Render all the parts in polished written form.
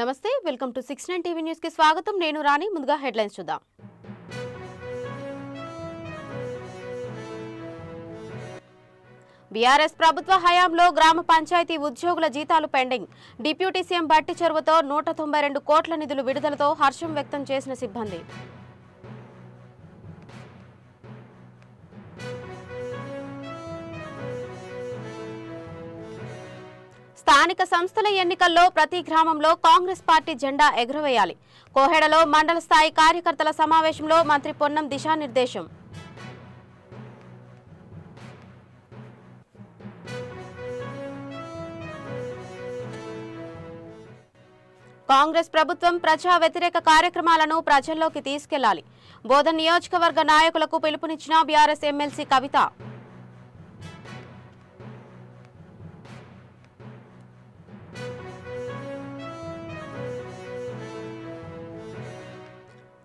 నమస్తే welcome to 69 TV news కి స్వాగతం నేను రాణి ముందుగా హెడ్లైన్స్ చూద్దాం బీఆర్ఎస్ ప్రభుత్వ హయాంలో గ్రామ పంచాయతీ ఉద్యోగుల జీతాలు పెండింగ్ డిప్యూటీ సీఎం బట్టి చొరవతో 192 కోట్ల నిధులు విడుదలతో హర్షం వ్యక్తం చేసిన సిబ్బంది స్థానిక సంస్థల ఎన్నికల్లో ప్రతి గ్రామంలో కాంగ్రెస్ పార్టీ జెండా ఎగురవేయాలి కోహెడలో మండల స్థాయి కార్యకర్తల సమావేశంలో మంత్రి పొన్నం దిశానిర్దేశం కాంగ్రెస్ ప్రభుత్వం ప్రజా వ్యతిరేక కార్యక్రమాలను ప్రజల్లోకి తీసుకెళ్లాలి బోధన్ నియోజకవర్గ నాయకులకు పిలుపునిచ్చిన బీఆర్ఎస్ ఎమ్మెల్సీ కవిత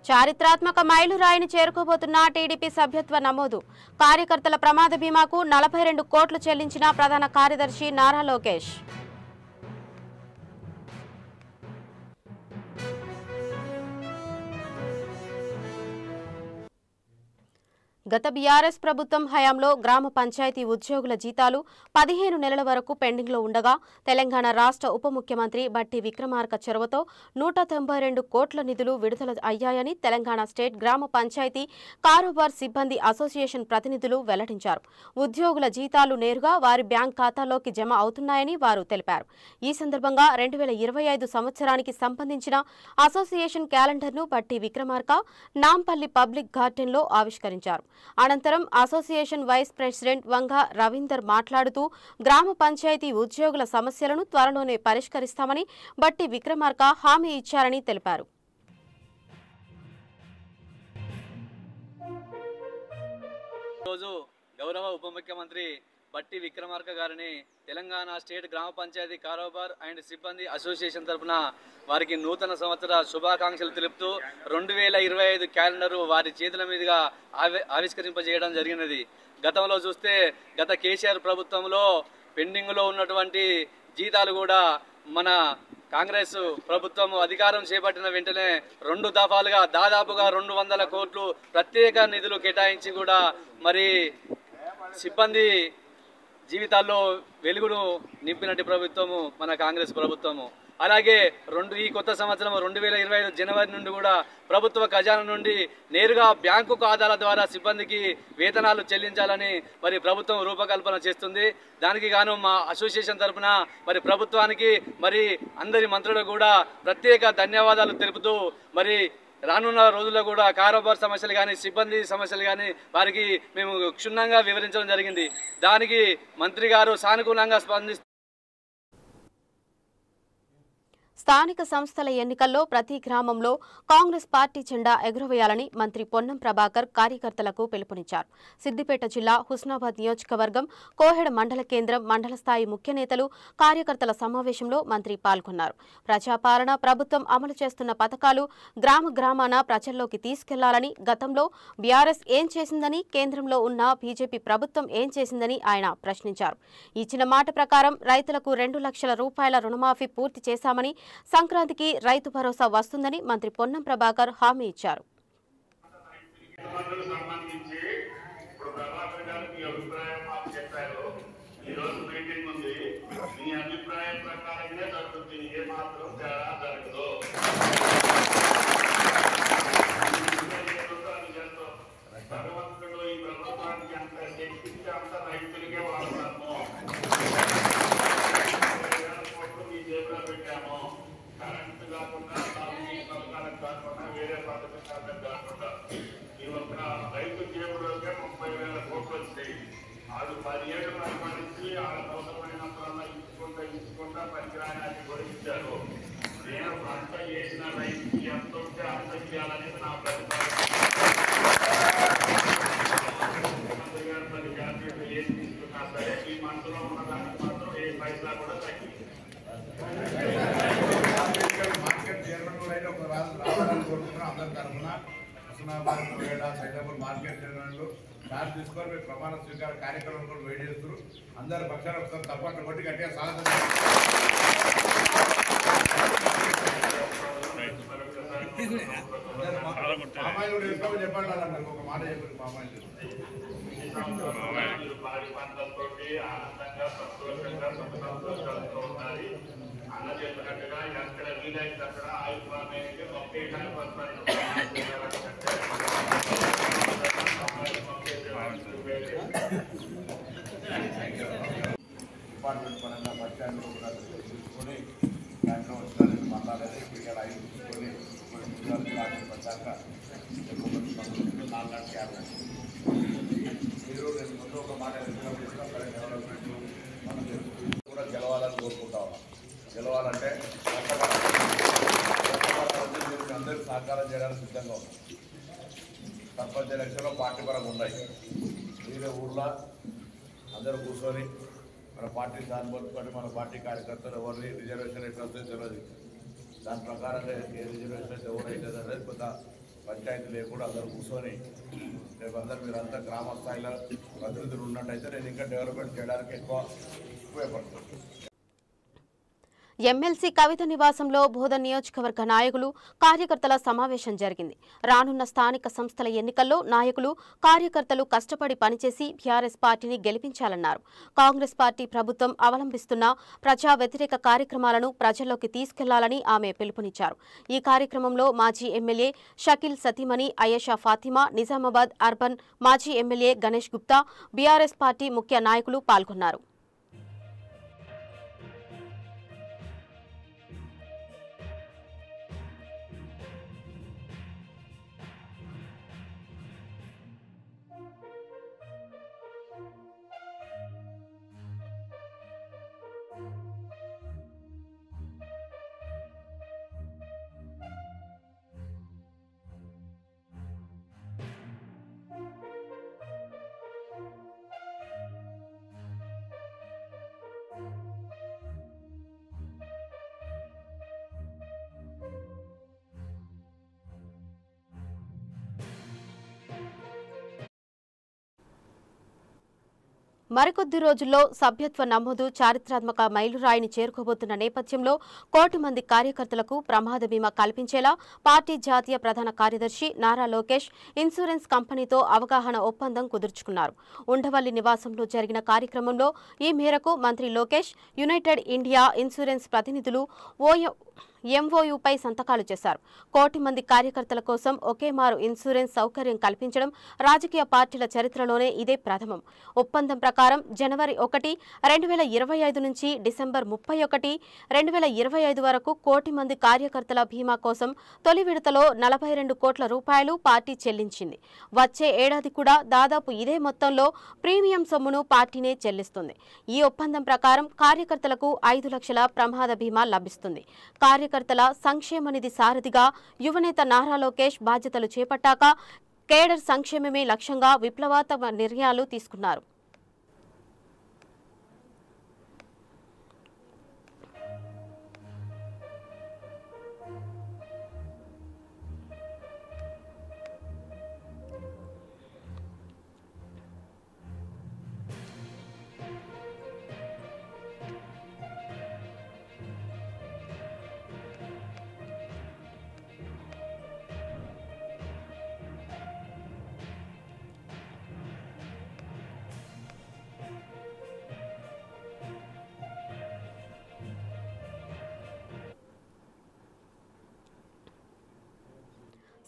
చారిత్రాత్మక మైలురాయిని చేరుకోబోతున్న టీడీపీ సభ్యత్వ నమోదు కార్యకర్తల ప్రమాద బీమాకు 42 కోట్లు చెల్లించిన ప్రధాన కార్యదర్శి నారా లోకేష్ గత బీఆర్ఎస్ ప్రభుత్వం హయాంలో గ్రామ పంచాయతీ ఉద్యోగుల జీతాలు 15 నెలల వరకు పెండింగ్లో ఉండగా తెలంగాణ రాష్ట్ర ఉప ముఖ్యమంత్రి బట్టి విక్రమార్క చొరవతో 192 కోట్ల నిధులు విడుదల అయ్యాయని తెలంగాణ స్టేట్ గ్రామ పంచాయతీ కారోబార్ సిబ్బంది అసోసియేషన్ ప్రతినిధులు వెల్లడించారు ఉద్యోగుల జీతాలు నేరుగా వారి బ్యాంక్ ఖాతాలోకి జమ అవుతున్నాయని వారు తెలిపారు ఈ సందర్భంగా 2025 సంవత్సరానికి సంబంధించిన అసోసియేషన్ క్యాలెండర్ను బట్టి విక్రమార్క నాంపల్లి పబ్లిక్ గార్డెన్లో ఆవిష్కరించారు అనంతరం అసోసియేషన్ వైస్ ప్రెసిడెంట్ వంగ రవీందర్ మాట్లాడుతూ గ్రామ పంచాయతీ ఉద్యోగుల సమస్యలను త్వరలోనే పరిష్కరిస్తామని బట్టి విక్రమార్క హామీ ఇచ్చారని తెలిపారు రోజు గౌరవ ఉప ముఖ్యమంత్రి బట్టి విక్రమార్క గారిని తెలంగాణ స్టేట్ గ్రామ పంచాయతీ కారోబార్ అండ్ సిబ్బంది అసోసియేషన్ తరఫున వారికి నూతన సంవత్సర శుభాకాంక్షలు తెలుపుతూ 2025 క్యాలెండరు వారి చేతుల మీదుగా ఆవిష్కరింపజేయడం జరిగినది. గతంలో చూస్తే గత కేసీఆర్ ప్రభుత్వంలో పెండింగ్లో ఉన్నటువంటి జీతాలు కూడా మన కాంగ్రెస్ ప్రభుత్వం అధికారం చేపట్టిన వెంటనే 2 దఫాలుగా దాదాపుగా 200 కోట్లు ప్రత్యేక నిధులు కేటాయించి కూడా మరి సిబ్బంది జీవితాల్లో వెలుగును నింపినట్టు ప్రభుత్వము మన కాంగ్రెస్ ప్రభుత్వము. అలాగే ఈ కొత్త సంవత్సరం 2025 జనవరి నుండి కూడా ప్రభుత్వ ఖజానా నుండి నేరుగా బ్యాంకు ఖాతాల ద్వారా సిబ్బందికి వేతనాలు చెల్లించాలని మరి ప్రభుత్వం రూపకల్పన చేస్తుంది. దానికి గాను మా అసోసియేషన్ తరఫున మరి ప్రభుత్వానికి మరి అందరి మంత్రులకు కూడా ప్రత్యేక ధన్యవాదాలు తెలుపుతూ మరి రానున్న రోజుల్లో కూడా కారోబార్ సమస్యలు కానీ సిబ్బంది సమస్యలు కానీ వారికి మేము క్షుణ్ణంగా వివరించడం జరిగింది. దానికి మంత్రి గారు సానుకూలంగా స్పందిస్తూ స్థానిక సంస్థల ఎన్నికల్లో ప్రతి గ్రామంలో కాంగ్రెస్ పార్టీ జెండా ఎగురవేయాలని మంత్రి పొన్నం ప్రభాకర్ కార్యకర్తలకు పిలుపునిచ్చారు. సిద్దిపేట జిల్లా హుస్నాబాద్ నియోజకవర్గం కోహెడ మండల కేంద్రం మండల స్థాయి ముఖ్య నేతలు కార్యకర్తల సమావేశంలో మంత్రి పాల్గొన్నారు. ప్రజాపాలన ప్రభుత్వం అమలు చేస్తున్న పథకాలు గ్రామ గ్రామాన ప్రజల్లోకి తీసుకెళ్లాలని గతంలో బీఆర్ఎస్ ఏం చేసిందని కేంద్రంలో ఉన్న బీజేపీ ప్రభుత్వం ఏం చేసిందని ఆయన ప్రశ్నించారు. ఇచ్చిన మాట ప్రకారం రైతులకు 2 లక్షల రూపాయల రుణమాఫీ పూర్తి చేశామని సంక్రాంతికి రైతు భరోసా వస్తుందని మంత్రి పొన్నం ప్రభాకర్ హామీ ఇచ్చారు. రైతు జేబులోకే 30,000 కోట్లు వచ్చాయి. వాళ్ళు 10 ఏళ్ళు పరిపాలించి వాళ్ళ అవసరమైనప్పుడల్లా ఇచ్చుకుంటా పనికిరాయని గురించారు. నేను పంట చేసిన రైతుకి ఎంత ఉంటే అంత చేయాలనేది నా ప్రతిపాదన. ముఖ్యమంత్రి గారు 10 జాతీయులు ఏం తీసుకున్నా సరే ఈ మనసులో ఉన్న దానికి మాత్రం ఏ పైసా కూడా తగ్గింది. మార్కెట్ చైర్మన్ అయితే ఒక రావాలని కోరుకుంటున్నాం అందరి తరఫున. హుస్నాబాద్ సైదాపూర్ మార్కెట్ చైర్మన్లు చార్జ్ తీసుకొని మీరు ప్రమాణ స్వీకార కార్యక్రమం కూడా వెయిట్ చేస్తారు. అందరి పక్షాలు ఒకసారి తప్పట్లు కొట్టి గట్టిగా సాధన భారీ పంటలతో ఆనందంగా సంతోషంగా సంతోషాలతో ఉండాలి. అన్న చెప్పినట్టుగా ఎక్కడ వీలైతే అక్కడ ఆయుష్మానికి ఒకే డిపార్ట్మెంట్ పరంగా బస్ స్టాండ్లో కూడా తీసుకొని దాంట్లో వచ్చిన మాట్లాడాలి. ఇక్కడ ఐదు తీసుకొని పడ్డాక 4,50,000 మీరు నేను ముందు ఒక మాట డెవలప్మెంట్ మనం కూడా గెలవాలని కోరుకుంటా ఉన్నాం. గెలవాలంటే మీరు అందరికీ సహకారం చేయడానికి సిద్ధంగా ఉన్నాం. సర్పంచ్ ఎలక్షన్లో పార్టీ పరంగా ఉన్నాయి. మీరే ఊళ్ళో అందరూ కూర్చొని మన పార్టీ దాన్ని పట్టుకొని మన పార్టీ కార్యకర్తలు ఎవరిని రిజర్వేషన్ ఎట్లా వస్తుందో తెలియదు. దాని ప్రకారంగా ఏ రిజర్వేషన్ ఎవరైతే అనేది కొంత పంచాయతీ లేకుండా అందరూ కూర్చొని రేపు అందరూ మీరంతా గ్రామ స్థాయిలో ప్రతినిధులు ఉన్నట్టయితే నేను ఇంకా డెవలప్మెంట్ చేయడానికి ఎక్కువ ఉపయోగపడుతుంది. ఎమ్మెల్సీ కవిత నివాసంలో బోధన్ నియోజకవర్గ నాయకులు కార్యకర్తల సమావేశం జరిగింది. రానున్న స్థానిక సంస్థల ఎన్నికల్లో నాయకులు కార్యకర్తలు కష్టపడి పనిచేసి బీఆర్ఎస్ పార్టీని గెలిపించాలన్నారు. కాంగ్రెస్ పార్టీ ప్రభుత్వం అవలంబిస్తున్న ప్రజా వ్యతిరేక కార్యక్రమాలను ప్రజల్లోకి తీసుకెళ్లాలని ఆమె పిలుపునిచ్చారు. ఈ కార్యక్రమంలో మాజీ ఎమ్మెల్యే షకీల్ సతీమణి అయేషా ఫాతిమా, నిజామాబాద్ అర్బన్ మాజీ MLA Ganesh Gupta, BRS party ముఖ్య నాయకులు పాల్గొన్నారు. మరికొద్ది రోజుల్లో సభ్యత్వ నమోదు చారిత్రాత్మక మైలురాయిని చేరుకోబోతున్న నేపథ్యంలో 1 కోటి మంది కార్యకర్తలకు ప్రమాద బీమా కల్పించేలా పార్టీ జాతీయ ప్రధాన కార్యదర్శి నారా లోకేష్ ఇన్సూరెన్స్ కంపెనీతో అవగాహన ఒప్పందం కుదుర్చుకున్నారు. ఉండవల్లి నివాసంలో జరిగిన కార్యక్రమంలో ఈ మేరకు మంత్రి లోకేష్ యునైటెడ్ ఇండియా ఇన్సూరెన్స్ ప్రతినిధులు ఎంఓయూపై సంతకాలు చేశారు. 1 కోటి మంది కార్యకర్తల కోసం ఒకేమారు ఇన్సూరెన్స్ సౌకర్యం కల్పించడం రాజకీయ పార్టీల చరిత్రలోనే ఇదే ప్రథమం. ఒప్పందం ప్రకారం జనవరి 1, 2025 నుంచి డిసెంబర్ 31, 2025 వరకు 1 కోటి మంది కార్యకర్తల బీమా కోసం తొలి విడతలో 42 కోట్ల రూపాయలు పార్టీ చెల్లించింది. వచ్చే ఏడాది కూడా దాదాపు ఇదే మొత్తంలో ప్రీమియం సొమ్మును పార్టీనే చెల్లిస్తుంది. ఈ ఒప్పందం ప్రకారం కార్యకర్తలకు 5 లక్షల ప్రమాద బీమా లభిస్తుంది. కార్యకర్తల సంక్షేమ నిధి సారథిగా యువనేత నారా లోకేష్ బాధ్యతలు చేపట్టాక కేడర్ సంక్షేమమే లక్ష్యంగా విప్లవాత్మక నిర్ణయాలు తీసుకున్నారు.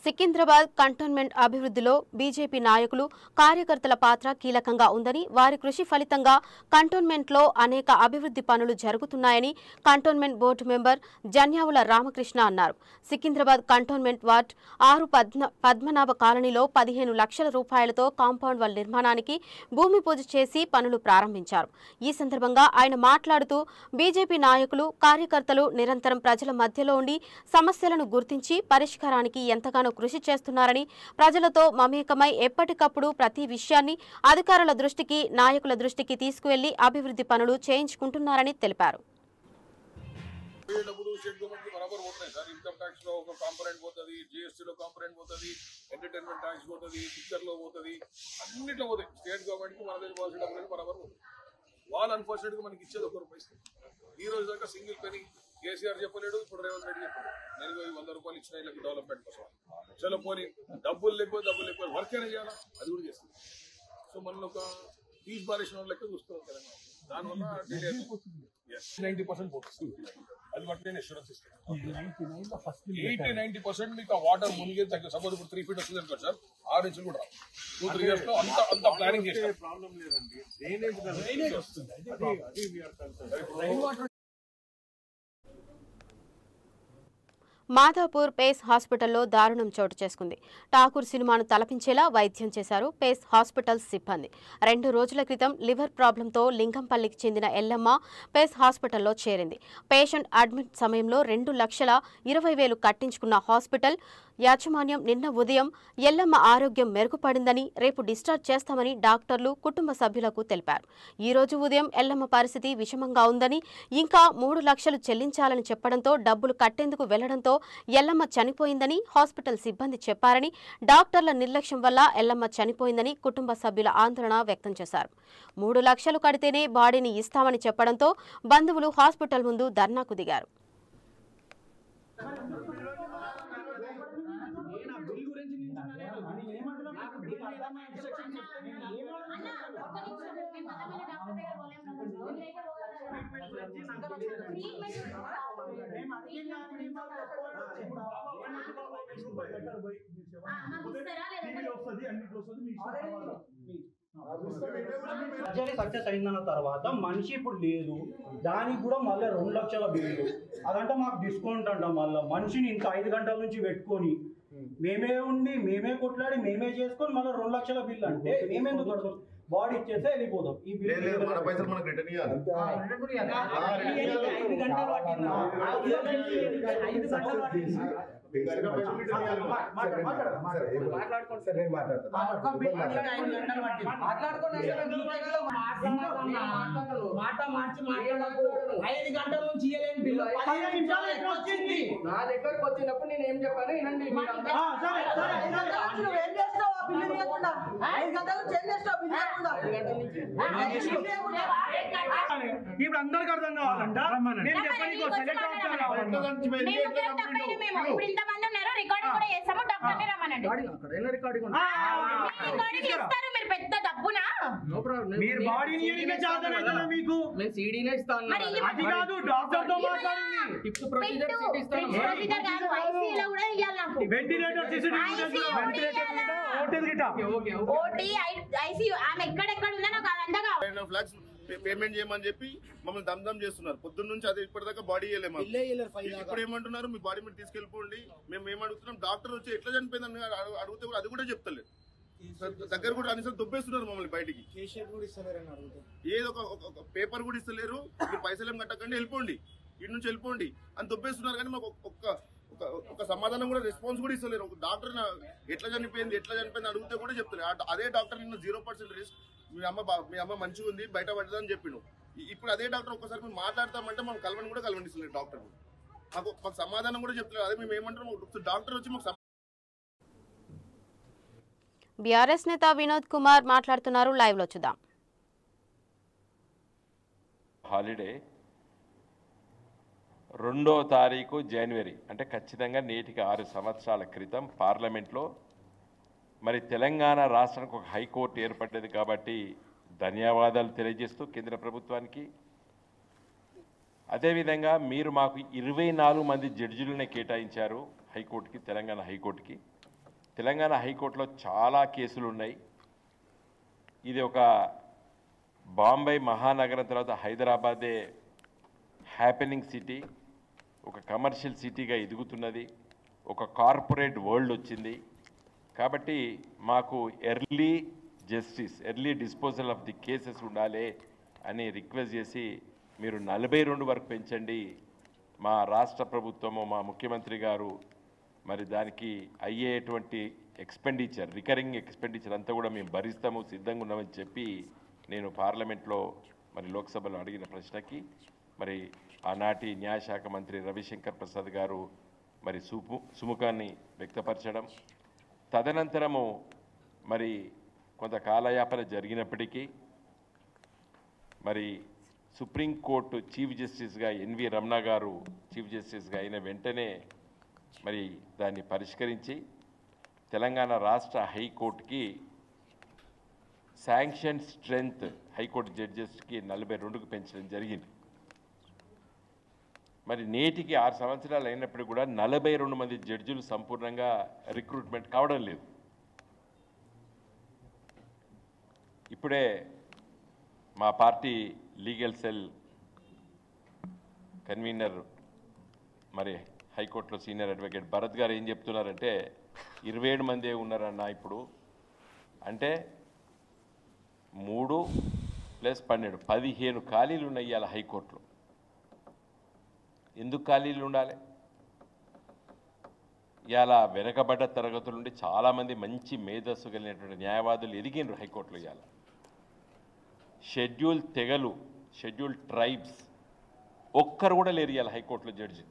సికింద్రాబాద్ కంటోన్మెంట్ అభివృద్ధిలో బీజేపీ నాయకులు కార్యకర్తల పాత్ర కీలకంగా ఉందని, వారి కృషి ఫలితంగా కంటోన్మెంట్లో అనేక అభివృద్ధి పనులు జరుగుతున్నాయని కంటోన్మెంట్ బోర్డు మెంబర్ జన్యావుల రామకృష్ణ అన్నారు. సికింద్రాబాద్ కంటోన్మెంట్ వార్డ్ 6 పద్మనాభ కాలనీలో 15 లక్షల రూపాయలతో కాంపౌండ్ వాల్ నిర్మాణానికి భూమి పూజ చేసి పనులు ప్రారంభించారు. ఈ సందర్భంగా ఆయన మాట్లాడుతూ బీజేపీ నాయకులు కార్యకర్తలు నిరంతరం ప్రజల మధ్యలో ఉండి సమస్యలను గుర్తించి పరిష్కారానికి ఎంతగానో కృషి చేస్తున్నారని, ప్రజలతో మమేకమై ఎప్పటికప్పుడు ప్రతి విషయాన్ని అధికారుల దృష్టికి, నాయకుల దృష్టికి తీసుకువెళ్లి అభివృద్ధి పనులు చేయించుకుంటున్నారని తెలిపారు. బరాబర్ పోతున్నాయి సార్. ఇన్కమ్ ట్యాక్స్ లో ఒక కాంపోనెంట్ పోతుంది, జిఎస్టీ లో కాంపోనెంట్ పోతుంది, ఎంటర్టైన్మెంట్ ట్యాక్స్ పోతుంది, పిక్చర్ లో పోతుంది, అన్నిట్లో పోతాయి. స్టేట్ గవర్నమెంట్ కి మన దగ్గర పోవాల్సిన డబ్బులు బరాబర్ పోతుంది. వాళ్ళు అన్ఫార్చునేట్ గా మనకి ఇచ్చేది 1 రూపాయి. ఈ రోజు దాకా సింగిల్ పెనీ కేసీఆర్ చెప్పలేడు, ఇప్పుడు రేవంత్ రెడ్డి చెప్పాడు. నేను 100 రూపాయలు ఇచ్చిన వీళ్ళకి డెవలప్మెంట్ కోసం. చలో పోనీ డబ్బులు లేకపోతే వర్క్ అయినా చేయాలా, అది కూడా చేస్తుంది. సో మనలో ఒక తీసి బారేసిన లెక్క చూస్తున్నాం తెలంగాణ. దానివల్ల 90% పోతుంది. అది బట్టి నేను అష్యూరెన్స్ ఇస్తాను. 80-90% మీకు ఆ వాటర్ మునిగే తగ్గ. సపోజ్ ఇప్పుడు 3 feet వస్తుంది అనుకోండి సార్, 6 inches కూడా 2-3 years లో అంత ప్లానింగ్ చేస్తాం. ప్రాబ్లం లేదండి, డ్రైనేజ్ వస్తుంది. మాధాపూర్ పేస్ హాస్పిటల్లో దారుణం చోటు చేసుకుంది. ఠాకూర్ సినిమాను తలపించేలా వైద్యం చేశారు పేస్ హాస్పిటల్ సిబ్బంది. 2 రోజుల క్రితం లివర్ ప్రాబ్లంతో లింగంపల్లికి చెందిన ఎల్లమ్మ పేస్ హాస్పిటల్లో చేరింది. పేషెంట్ అడ్మిట్ సమయంలో 2,20,000 కట్టించుకున్న హాస్పిటల్ యాజమాన్యం నిన్న ఉదయం ఎల్లమ్మ ఆరోగ్యం మెరుగుపడిందని, రేపు డిశ్చార్జ్ చేస్తామని డాక్టర్లు కుటుంబ సభ్యులకు తెలిపారు. ఈ రోజు ఉదయం ఎల్లమ్మ పరిస్థితి విషమంగా ఉందని, ఇంకా 3 లక్షలు చెల్లించాలని చెప్పడంతో డబ్బులు కట్టేందుకు వెళ్లడంతో ఎల్లమ్మ చనిపోయిందని హాస్పిటల్ సిబ్బంది చెప్పారని, డాక్టర్ల నిర్లక్ష్యం వల్ల ఎల్లమ్మ చనిపోయిందని కుటుంబ సభ్యుల ఆందోళన వ్యక్తం చేశారు. 3 లక్షలు కడితేనే బాడీని ఇస్తామని చెప్పడంతో బంధువులు హాస్పిటల్ ముందు ధర్నాకు దిగారు. సర్జరీ సక్సెస్ అయిన తర్వాత మనిషి ఇప్పుడు లేదు, దానికి కూడా మళ్ళీ 2 లక్షల బిల్లు. అదంటే మాకు డిస్కౌంట్ అంటాం. మళ్ళీ మనిషిని ఇంకా 5 గంటల నుంచి పెట్టుకొని మేమే ఉండి మేమే కొట్లాడి మేమే చేసుకొని మళ్ళీ 2 లక్షల బిల్లు అంటే మేమెందుకు కడతాం? బాడీ ఇచ్చేస్తే వెళ్ళిపోతాం. ఈ బిల్లు మన పైసలు మనకు రిటర్న్ ఇవ్వాలి. 5 గంటలు పట్టిందా? 5 గంటలు పట్టింది. మాట మార్చి మాట్లాడకు. 5 గంటల నుంచి ఇయ్యలేని బిల్లు 15 నిమిషాలు ఎక్కువ వచ్చింది. నా దగ్గరకు వచ్చినప్పుడు నేను ఏం చెప్పాను వినండి. ఇప్పుడు అందరికి అర్థం కావాలంట. నేను చెప్పాను మీరు బాడీని మీకు నేను సీడీనే ఇస్తాను. అది కాదు, డాక్టర్ తో మాట్లాడింది. టిప్స్ ప్రొసీజర్ ఇస్తాను. వెంటిలేటర్ పేమెంట్ చేయమని చెప్పి మమ్మల్ని దమ్దమ్ చేస్తున్నారు. పొద్దున్న నుంచి అదే ఇప్పటిదాకా బాడీ ఇవ్వలేము. ఇప్పుడు ఏమంటున్నారు, మీ బాడీ మీరు తీసుకెళ్ళిపోండి. మేము ఏమడుగుతున్నాం, డాక్టర్ వచ్చి ఎట్లా చనిపోయిందని అడిగితే కూడా అది కూడా చెప్తలేదు. దగ్గర కూడా కనీసం దుబ్బేస్తున్నారు మమ్మల్ని బయటికి. ఏదో ఒక పేపర్ కూడా ఇస్తలేరు. మీరు పైసలు ఏం కట్టకండి, వెళ్ళిపోండి, ఇటు నుంచి వెళ్ళిపోండి అని దుబ్బేస్తున్నారు. కానీ మాకు ఒక సమాధానం కూడా, రెస్పాన్స్ కూడా ఇస్తలేరు. ఒక డాక్టర్ ఎట్లా చనిపోయింది అడిగితే కూడా చెప్తలేదు. అదే డాక్టర్ నిన్న 0% రిస్క్, మీ అమ్మ మంచిగా ఉంది, బయట పడ్డదని చెప్పిండు. ఇప్పుడు అదే డాక్టర్ ఒక్కసారి మేము మాట్లాడతామంటే మనం కూడా కలవనిస్తలేదు. డాక్టర్ మాకు సమాధానం కూడా చెప్తలేదు. అదే మేము ఏమంటారు, డాక్టర్ వచ్చి మాకు బీఆర్ఎస్ నేత వినోద్ కుమార్ మాట్లాడుతున్నారు. లైవ్ లో చూద్దాం. హాలిడే 2వ తారీఖు జనవరి అంటే ఖచ్చితంగా నేటికి 6 సంవత్సరాల క్రితం పార్లమెంట్లో మరి తెలంగాణ రాష్ట్రానికి ఒక హైకోర్టు ఏర్పడ్డది. కాబట్టి ధన్యవాదాలు తెలియజేస్తూ కేంద్ర ప్రభుత్వానికి, అదేవిధంగా మీరు మాకు 24 మంది జడ్జిలనే కేటాయించారు హైకోర్టుకి, తెలంగాణ హైకోర్టుకి. తెలంగాణ హైకోర్టులో చాలా కేసులు ఉన్నాయి. ఇది ఒక బాంబే మహానగరం తర్వాత హైదరాబాదే హ్యాపెనింగ్ సిటీ, ఒక కమర్షియల్ సిటీగా ఎదుగుతున్నది, ఒక కార్పొరేట్ వరల్డ్ వచ్చింది. కాబట్టి మాకు early justice, early disposal of the cases ఉండాలి అని రిక్వెస్ట్ చేసి మీరు 42 వరకు పెంచండి. మా రాష్ట్ర ప్రభుత్వము, మా ముఖ్యమంత్రి గారు మరి దానికి అయ్యేటువంటి ఎక్స్పెండిచర్, రికరింగ్ ఎక్స్పెండిచర్ అంతా కూడా మేము భరిస్తాము, సిద్ధంగా ఉన్నామని చెప్పి నేను పార్లమెంట్లో మరి లోక్సభలో అడిగిన ప్రశ్నకి మరి ఆనాటి న్యాయశాఖ మంత్రి రవిశంకర్ ప్రసాద్ గారు మరి సుముఖాన్ని వ్యక్తపరచడం, తదనంతరము మరి కొంత కాలయాపన జరిగినప్పటికీ మరి సుప్రీంకోర్టు చీఫ్ జస్టిస్గా ఎన్వి రమణ గారు చీఫ్ జస్టిస్గా అయిన వెంటనే మరి దాన్ని పరిష్కరించి తెలంగాణ రాష్ట్ర హైకోర్టుకి శాంక్షన్ స్ట్రెంగ్త్ హైకోర్టు జడ్జెస్కి 42కు పెంచడం జరిగింది. మరి నేటికి 6 సంవత్సరాలు అయినప్పుడు కూడా 42 మంది జడ్జిలు సంపూర్ణంగా రిక్రూట్మెంట్ కావడం లేదు. ఇప్పుడే మా పార్టీ లీగల్ సెల్ కన్వీనర్ మరి హైకోర్టులో సీనియర్ అడ్వకేట్ భరత్ గారు ఏం చెప్తున్నారంటే 27 మందే ఉన్నారన్న ఇప్పుడు, అంటే 3 + 12 15 ఖాళీలు ఉన్నాయి ఇవాళ హైకోర్టులో. ఎందుకు ఖాళీలు ఉండాలి? ఇవాళ వెనకబడ్డ తరగతుల నుండి చాలామంది మంచి మేధస్సు కలిగినటువంటి న్యాయవాదులు ఎదిగినరు హైకోర్టులో. ఇవాళ షెడ్యూల్ తెగలు, షెడ్యూల్ ట్రైబ్స్ ఒక్కరు కూడా లేరు ఇవాళ హైకోర్టులో జడ్జి.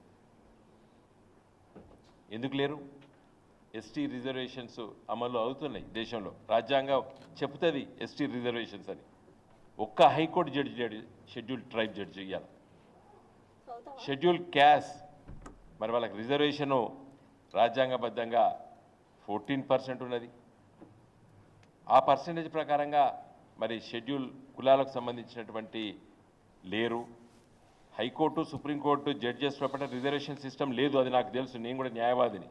ఎందుకు లేరు? ఎస్టీ రిజర్వేషన్స్ అమలు అవుతున్నాయి దేశంలో, రాజ్యాంగం చెప్తుంది ఎస్టీ రిజర్వేషన్స్ అని. ఒక్క హైకోర్టు జడ్జి లేడు షెడ్యూల్ ట్రైబ్ జడ్జి ఇవాళ. షెడ్యూల్ క్యాస్ట్ మరి వాళ్ళకి రిజర్వేషను రాజ్యాంగబద్ధంగా 14% ఉన్నది. ఆ పర్సంటేజ్ ప్రకారంగా మరి షెడ్యూల్ కులాలకు సంబంధించినటువంటి లేరు. హైకోర్టు సుప్రీంకోర్టు జడ్జెస్ లోపల రిజర్వేషన్ సిస్టమ్ లేదు, అది నాకు తెలుసు, నేను కూడా న్యాయవాదిని.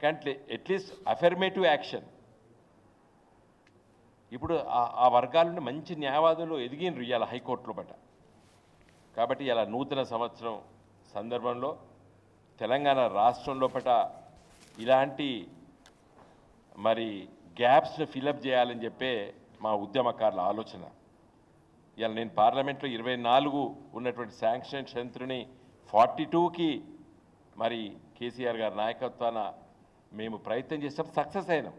కానీ అట్లీస్ట్ అఫర్మేటివ్ యాక్షన్. ఇప్పుడు ఆ వర్గాల నుండి మంచి న్యాయవాదులు ఎదిగినరు ఇవాళ హైకోర్టులో పట్ల. కాబట్టి ఇలా నూతన సంవత్సరం సందర్భంలో తెలంగాణ రాష్ట్రం లోపల ఇలాంటి మరి గ్యాప్స్ను ఫిలప్ చేయాలని చెప్పే మా ఉద్యమకారుల ఆలోచన. ఇవాళ నేను పార్లమెంట్లో 24 ఉన్నటువంటి శాంక్షన్ స్ట్రెంత్ని 42కి మరి కేసీఆర్ గారి నాయకత్వాన మేము ప్రయత్నం చేసినప్పుడు సక్సెస్ అయినాం.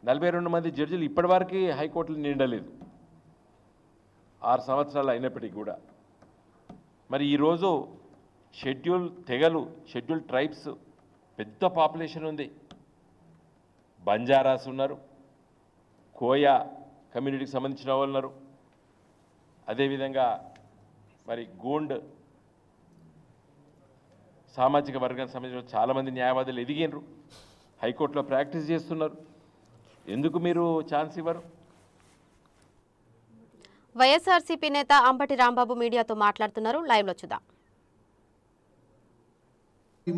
42 మంది జడ్జిలు ఇప్పటివరకు హైకోర్టులు నిండలేదు 6 సంవత్సరాలు అయినప్పటికీ కూడా. మరి ఈరోజు షెడ్యూల్ తెగలు, షెడ్యూల్ ట్రైబ్స్ పెద్ద పాపులేషన్ ఉంది. బంజారాస్ ఉన్నారు, కోయా కమ్యూనిటీకి సంబంధించిన వాళ్ళు ఉన్నారు, అదేవిధంగా మరి గోండ్ సామాజిక వర్గానికి సంబంధించిన చాలామంది న్యాయవాదులు ఎదిగినరు, హైకోర్టులో ప్రాక్టీస్ చేస్తున్నారు. ఎందుకు మీరు ఛాన్స్ ఇవ్వరు? వైఎస్ఆర్సీపీ నేత అంబటి రాంబాబు మీడియాతో మాట్లాడుతున్నారు. లైవ్లో చూద్దాం.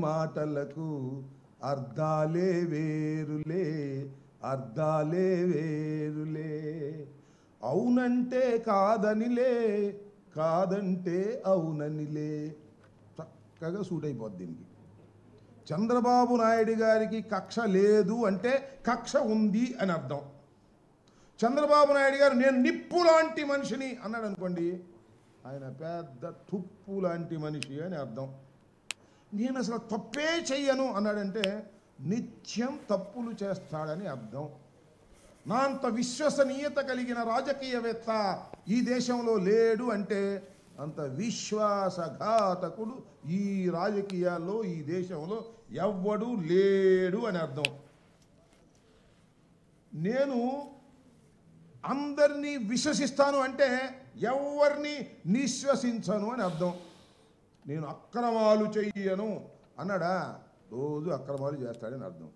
మాటలకు అర్థాలే వేరులే, అర్థాలే వేరులే. అవునంటే కాదనిలే, కాదంటే అవుననిలే. చక్కగా సూట్ అయిపోద్ది దీనికి. చంద్రబాబు నాయుడు గారికి కక్ష లేదు అంటే కక్ష ఉంది అని అర్థం. చంద్రబాబు నాయుడు గారు నేను నిప్పు లాంటి మనిషిని అన్నాడు అనుకోండి, ఆయన పెద్ద తుప్పు లాంటి మనిషి అని అర్థం. నేను అసలు తప్పే చెయ్యను అన్నాడంటే నిత్యం తప్పులు చేస్తాడని అర్థం. నా అంత విశ్వసనీయత కలిగిన రాజకీయవేత్త ఈ దేశంలో లేడు అంటే అంత విశ్వాసఘాతకుడు ఈ రాజకీయాల్లో ఈ దేశంలో ఎవ్వడు లేడు అని అర్థం. నేను అందరినీ విశ్వసిస్తాను అంటే ఎవరిని నిశ్వసించను అని అర్థం. నేను అక్రమాలు చెయ్యను అన్నాడా, రోజు అక్రమాలు చేస్తాడని అర్థం.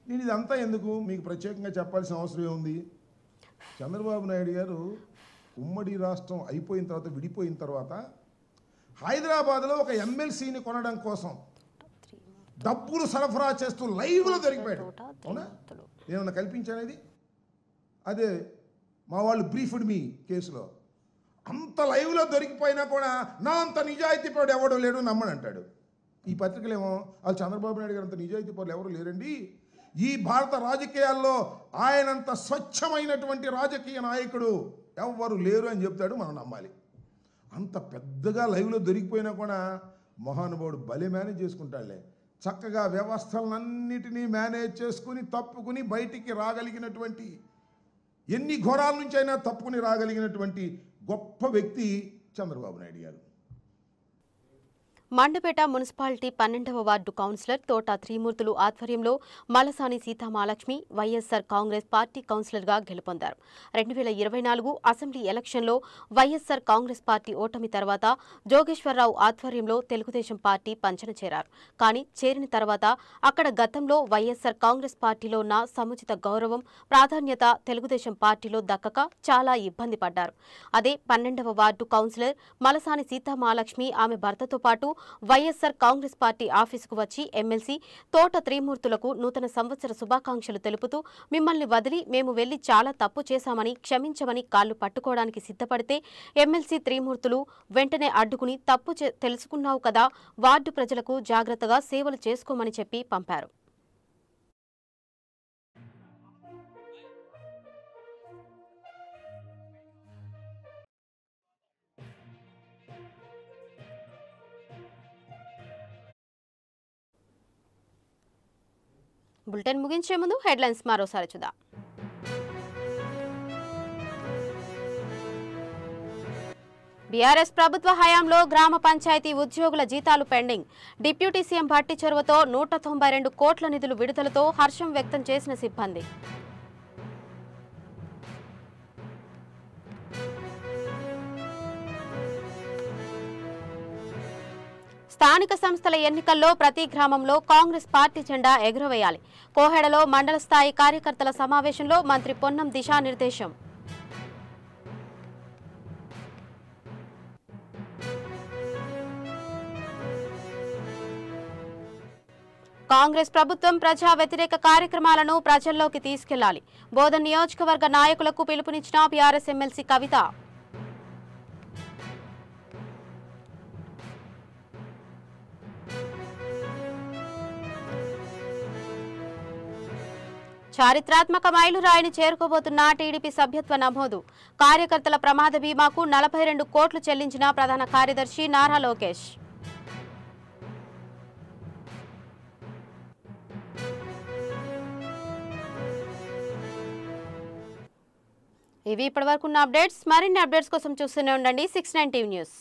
నేను ఇదంతా ఎందుకు మీకు ప్రత్యేకంగా చెప్పాల్సిన అవసరం ఏముంది? చంద్రబాబు నాయుడు గారు ఉమ్మడి రాష్ట్రం అయిపోయిన తర్వాత, విడిపోయిన తర్వాత హైదరాబాద్లో ఒక ఎమ్మెల్సీని కొనడం కోసం డబ్బులు సరఫరా చేస్తూ లైవ్లో దొరికిపోయాడు. అవునా? నేనన్నా కల్పించానేది? అదే మా వాళ్ళు బ్రీఫ్డ్ మీ కేసులో అంత లైవ్లో దొరికిపోయినా కూడా నా అంత నిజాయితీ పరుడు ఎవడో లేడు నమ్మని అంటాడు. ఈ పత్రికలేమో వాళ్ళు చంద్రబాబు నాయుడు గారు అంత నిజాయితీ పరులు ఎవరు లేరండి, ఈ భారత రాజకీయాల్లో ఆయనంత స్వచ్ఛమైనటువంటి రాజకీయ నాయకుడు ఎవ్వరు లేరు అని చెప్తాడు. మనం నమ్మాలి. అంత పెద్దగా లైవ్లో దొరికిపోయినా కూడా మహానుభావుడు భలే మేనేజ్ చేసుకుంటాడులే. చక్కగా వ్యవస్థలన్నిటినీ మేనేజ్ చేసుకుని తప్పుకుని బయటికి రాగలిగినటువంటి, ఎన్ని ఘోరాల నుంచి అయినా తప్పుకుని రాగలిగినటువంటి గొప్ప వ్యక్తి చంద్రబాబు నాయుడు గారు. మండపేట మున్సిపాలిటీ 12వ వార్డు కౌన్సిలర్ తోట త్రిమూర్తులు ఆధ్వర్యంలో మలసాని సీతామహాలక్ష్మి వైఎస్ఆర్ కాంగ్రెస్ పార్టీ కౌన్సిలర్గా గెలుపొందారు. 2024 అసెంబ్లీ ఎలక్షన్లో వైఎస్ఆర్ కాంగ్రెస్ పార్టీ ఓటమి తర్వాత జోగేశ్వరరావు ఆధ్వర్యంలో తెలుగుదేశం పార్టీ పంచన చేరారు. కానీ చేరిన తర్వాత అక్కడ గతంలో వైఎస్ఆర్ కాంగ్రెస్ పార్టీలో ఉన్న సముచిత గౌరవం, ప్రాధాన్యత తెలుగుదేశం పార్టీలో దక్కక చాలా ఇబ్బంది పడ్డారు. అదే 12వ వార్డు కౌన్సిలర్ మలసాని సీతామహాలక్ష్మి ఆమె భర్తతో పాటు వైఎస్ఆర్ కాంగ్రెస్ పార్టీ ఆఫీసుకు వచ్చి ఎమ్మెల్సీ తోట త్రిమూర్తులకు నూతన సంవత్సర శుభాకాంక్షలు తెలుపుతూ మిమ్మల్ని వదిలి మేము వెళ్లి చాలా తప్పు చేశామని క్షమించమని కాళ్లు పట్టుకోవడానికి సిద్ధపడితే ఎమ్మెల్సీ త్రిమూర్తులు వెంటనే అడ్డుకుని తప్పు తెలుసుకున్నావు కదా, వార్డు ప్రజలకు జాగ్రత్తగా సేవలు చేసుకోమని చెప్పి పంపారు. బులెటిన్ ముగించే ముందు హెడ్లైన్స్ మరోసారి చూద్దాం. బీఆర్ఎస్ ప్రభుత్వ హయాంలో గ్రామ పంచాయతీ ఉద్యోగుల జీతాలు పెండింగ్. డిప్యూటీ సీఎం భట్టి చొరవతో 192 కోట్ల నిధులు విడుదలతో హర్షం వ్యక్తం చేసిన సిబ్బంది. స్థానిక సంస్థల ఎన్నికల్లో ప్రతి గ్రామంలో కాంగ్రెస్ పార్టీ జెండా ఎగురవేయాలి. కోహెడలో మండల స్థాయి కార్యకర్తల సమావేశంలో మంత్రి పొన్నం దిశానిర్దేశం. కాంగ్రెస్ ప్రభుత్వం ప్రజా వ్యతిరేక కార్యక్రమాలను ప్రజల్లోకి తీసుకెళ్లాలి. బోధన్ నియోజకవర్గ నాయకులకు పిలుపునిచ్చిన బీఆర్ఎస్ ఎమ్మెల్సీ కవిత. చారిత్రాత్మక మైలురాయిని చేరుకోబోతున్న టీడీపీ సభ్యత్వ నమోదు. కార్యకర్తల ప్రమాద బీమాకు 42 కోట్లు చెల్లించిన ప్రధాన కార్యదర్శి నారా లోకేష్. ఇవి ఇప్పటివరకున్న అప్డేట్స్. మరిన్ని అప్డేట్స్ కోసం చూస్తూనే ఉండండి 69 టీవీ న్యూస్.